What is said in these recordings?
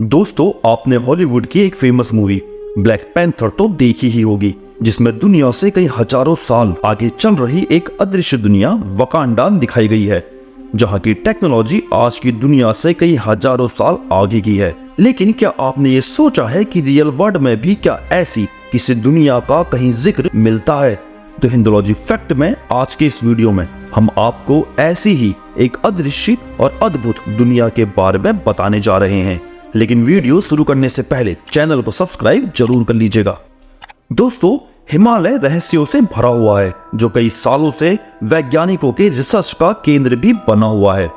दोस्तों, आपने हॉलीवुड की एक फेमस मूवी ब्लैक पैंथर तो देखी ही होगी, जिसमें दुनिया से कई हजारों साल आगे चल रही एक अदृश्य दुनिया वकांडा दिखाई गई है, जहां की टेक्नोलॉजी आज की दुनिया से कई हजारों साल आगे की है। लेकिन क्या आपने ये सोचा है कि रियल वर्ल्ड में भी क्या ऐसी किसी दुनिया का कहीं जिक्र मिलता है? तो हिंदुलॉजी फैक्ट में आज के इस वीडियो में हम आपको ऐसी ही एक अदृश्य और अद्भुत दुनिया के बारे में बताने जा रहे हैं। लेकिन वीडियो शुरू करने से पहले चैनल को सब्सक्राइब जरूर कर लीजिएगा। दोस्तों, हिमालय रहस्यों से भरा हुआ है, जो कई सालों से वैज्ञानिकों के रिसर्च का केंद्र भी बना हुआ है।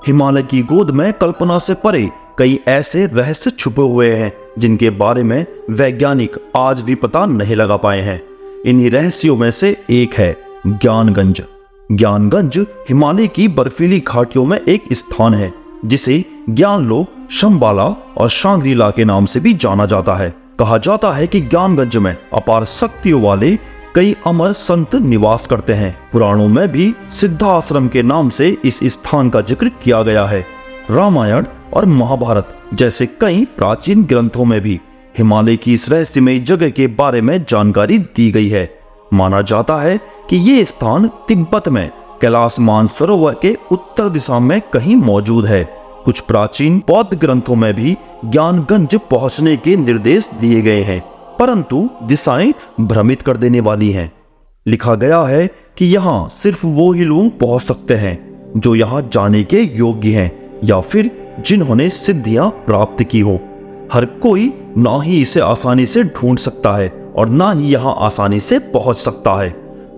हिमालय की गोद में कल्पना से परे कई ऐसे रहस्य छुपे हुए हैं जिनके बारे में वैज्ञानिक आज भी पता नहीं लगा पाए हैं। इन्हीं रहस्यों में से एक है ज्ञानगंज। ज्ञानगंज हिमालय की बर्फीली घाटियों में एक स्थान है जिसे ज्ञानलोक, शंबाला और शांग्रीला के नाम से भी जाना जाता है। कहा जाता है कि ज्ञानगंज में अपार शक्तियों वाले कई अमर संत निवास करते हैं। पुराणों में भी सिद्धाश्रम के नाम से इस स्थान का जिक्र किया गया है। रामायण और महाभारत जैसे कई प्राचीन ग्रंथों में भी हिमालय की इस रहस्यमय जगह के बारे में जानकारी दी गई है। माना जाता है कि ये स्थान तिब्बत में कैलाश मानसरोवर के उत्तर दिशा में कहीं मौजूद है। कुछ प्राचीन बौद्ध ग्रंथों में भी ज्ञानगंज पहुंचने के निर्देश दिए गए हैं, परंतु दिशाएं भ्रमित कर देने वाली हैं। लिखा गया है कि यहाँ सिर्फ वो ही लोग पहुंच सकते हैं जो यहाँ जाने के योग्य हैं या फिर जिन्होंने सिद्धियां प्राप्त की हो। हर कोई ना ही इसे आसानी से ढूंढ सकता है और ना ही यहाँ आसानी से पहुंच सकता है।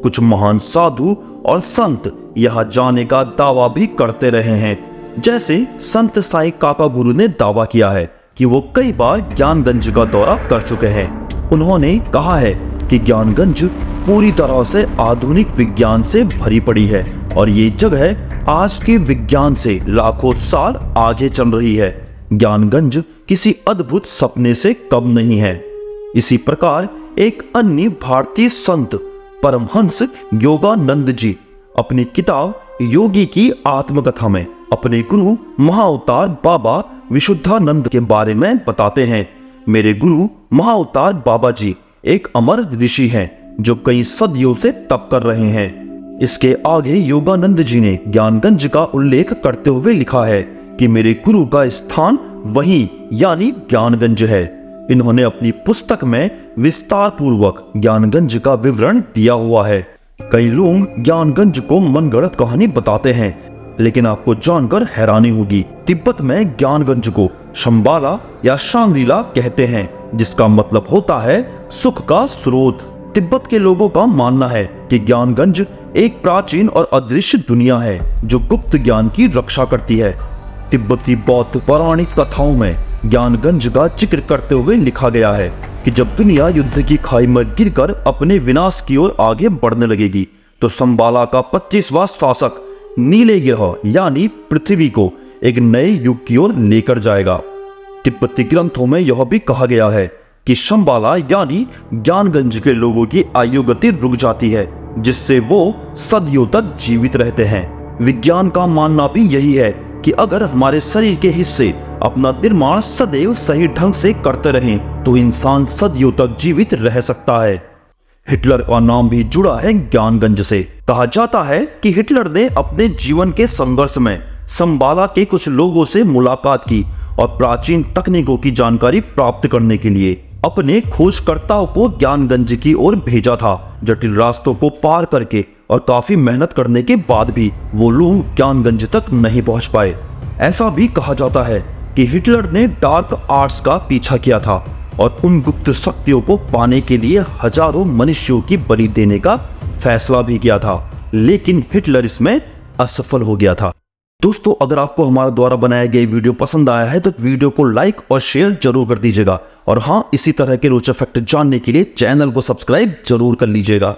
कुछ महान साधु और संत यहाँ जाने का दावा भी करते रहे हैं। जैसे संत साई काका गुरु ने दावा किया है कि वो कई बार ज्ञानगंज का दौरा कर चुके हैं। उन्होंने कहा है कि ज्ञानगंज पूरी तरह से आधुनिक विज्ञान से भरी पड़ी है और ये जगह आज के विज्ञान से लाखों साल आगे चल रही है। ज्ञानगंज किसी अद्भुत सपने से कम नहीं है। इसी प्रकार एक अन्य भारतीय संत परमहंस योगानंद जी अपनी किताब योगी की आत्मकथा में अपने गुरु महाअवतार बाबा विशुद्धानंद के बारे में बताते हैं। मेरे गुरु महाअवतार बाबा जी एक अमर ऋषि हैं जो कई सदियों से तप कर रहे हैं। इसके आगे योगानंद जी ने ज्ञानगंज का उल्लेख करते हुए लिखा है कि मेरे गुरु का स्थान वही यानी ज्ञानगंज है। इन्होंने अपनी पुस्तक में विस्तार पूर्वक ज्ञानगंज का विवरण दिया हुआ है। कई लोग ज्ञानगंज को मनगढ़ंत कहानी बताते हैं, लेकिन आपको जानकर हैरानी होगी, तिब्बत में ज्ञानगंज को शंबाला या शांग्रीला कहते हैं, जिसका मतलब होता है सुख का स्रोत। तिब्बत के लोगों का मानना है कि ज्ञानगंज एक प्राचीन और अदृश्य दुनिया है जो गुप्त ज्ञान की रक्षा करती है। तिब्बती बौद्ध पौराणिक कथाओं में ज्ञानगंज का जिक्र करते हुए लिखा गया है कि जब दुनिया युद्ध की खाई में गिरकर अपने विनाश की ओर आगे बढ़ने लगेगी तो शंबाला का 25वां शासक नीले ग्रह यानी पृथ्वी को एक नए युग की ओर लेकर जाएगा। तिब्बती ग्रंथों में यह भी कहा गया है कि शंबाला यानी ज्ञानगंज के लोगों की आयु गति रुक जाती है, जिससे वो सदियों तक जीवित रहते हैं। विज्ञान का मानना भी यही है कि अगर हमारे शरीर के हिस्से अपना निर्माण सदैव सही ढंग से करते रहें तो इंसान सदियों तक जीवित रह सकता है। हिटलर का नाम भी जुड़ा है ज्ञानगंज से। कहा जाता है कि हिटलर ने अपने जीवन के संघर्ष में शंबाला के कुछ लोगों से मुलाकात की और प्राचीन तकनीकों की जानकारी प्राप्त करने के लिए अपने खोजकर्ताओं को ज्ञानगंज की ओर भेजा था। जटिल रास्तों को पार करके और काफी मेहनत करने के बाद भी वो लोग ज्ञानगंज तक नहीं पहुंच पाए। ऐसा भी कहा जाता है कि हिटलर ने डार्क आर्ट्स का पीछा किया था और उन गुप्त शक्तियों को पाने के लिए हजारों मनुष्यों की बलि देने का फैसला भी किया था, लेकिन हिटलर इसमें असफल हो गया था। दोस्तों, अगर आपको हमारे द्वारा बनाए गए वीडियो पसंद आया है तो वीडियो को लाइक और शेयर जरूर कर दीजिएगा और हाँ, इसी तरह के रोचक फैक्ट जानने के लिए चैनल को सब्सक्राइब जरूर कर लीजिएगा।